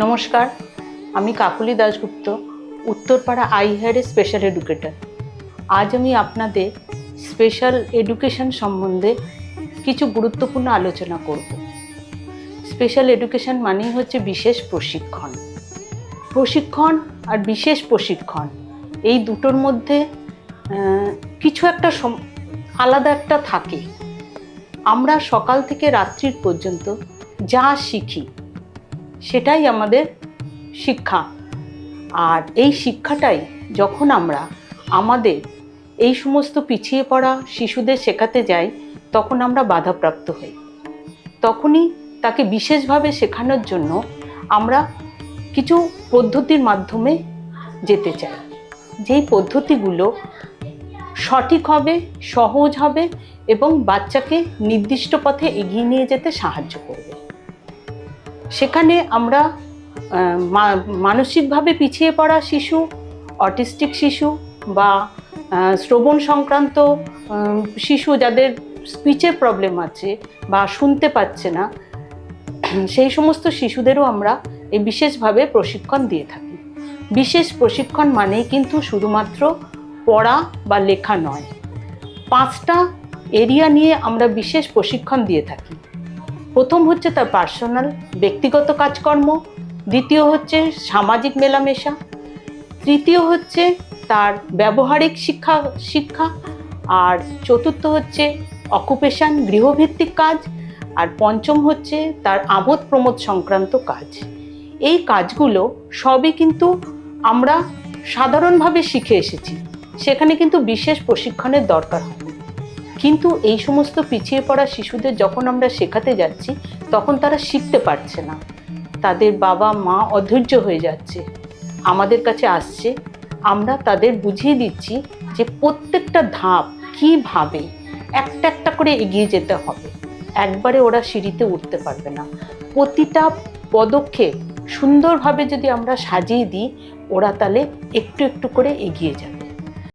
নমস্কার, আমি কাকলি দাশগুপ্ত, উত্তরপাড়া আই হেয়ারের স্পেশাল এডুকেটর। আজ আমি আপনাদের স্পেশাল এডুকেশন সম্বন্ধে কিছু গুরুত্বপূর্ণ আলোচনা করব। স্পেশাল এডুকেশন মানেই হচ্ছে বিশেষ প্রশিক্ষণ। প্রশিক্ষণ আর বিশেষ প্রশিক্ষণ এই দুটোর মধ্যে কিছু একটা আলাদা একটা থাকে। আমরা সকাল থেকে রাত্রির পর্যন্ত যা শিখি সেটাই আমাদের শিক্ষা। আর এই শিক্ষাটাই যখন আমরা আমাদের এই সমস্ত পিছিয়ে পড়া শিশুদের শেখাতে যাই, তখন আমরা বাধাপ্রাপ্ত হই। তখনই তাকে বিশেষভাবে শেখানোর জন্য আমরা কিছু পদ্ধতির মাধ্যমে যেতে চাই, যেই পদ্ধতিগুলো সঠিক হবে, সহজ হবে এবং বাচ্চাকে নির্দিষ্ট পথে এগিয়ে নিয়ে যেতে সাহায্য করবে। সেখানে আমরা মানসিকভাবে পিছিয়ে পড়া শিশু, অটিস্টিক শিশু বা শ্রবণ সংক্রান্ত শিশু যাদের স্পিচের প্রবলেম আছে বা শুনতে পাচ্ছে না, সেই সমস্ত শিশুদেরও আমরা এই বিশেষভাবে প্রশিক্ষণ দিয়ে থাকি। বিশেষ প্রশিক্ষণ মানেই কিন্তু শুধুমাত্র পড়া বা লেখা নয়। 5টা এরিয়া নিয়ে আমরা বিশেষ প্রশিক্ষণ দিয়ে থাকি। প্রথম হচ্ছে তার পার্সোনাল ব্যক্তিগত কাজকর্ম, দ্বিতীয় হচ্ছে সামাজিক মেলামেশা, তৃতীয় হচ্ছে তার ব্যবহারিক শিক্ষা, আর চতুর্থ হচ্ছে অকুপেশন গৃহভিত্তিক কাজ, আর পঞ্চম হচ্ছে তার আমোদ প্রমোদ সংক্রান্ত কাজ। এই কাজগুলো সবই কিন্তু আমরা সাধারণভাবে শিখে এসেছি, সেখানে কিন্তু বিশেষ প্রশিক্ষণের দরকার হয়। কিন্তু এই সমস্ত পিছিয়ে পড়া শিশুদের যখন আমরা শেখাতে যাচ্ছি, তখন তারা শিখতে পারছে না। তাদের বাবা মা অধৈর্য হয়ে যাচ্ছে, আমাদের কাছে আসছে। আমরা তাদের বুঝিয়ে দিচ্ছি যে প্রত্যেকটা ধাপ কীভাবে একটা একটা করে এগিয়ে যেতে হবে। একবারে ওরা সিঁড়িতে উঠতে পারবে না। প্রতিটা পদক্ষেপ সুন্দরভাবে যদি আমরা সাজিয়ে দিই, ওরা তাহলে একটু একটু করে এগিয়ে যাবে।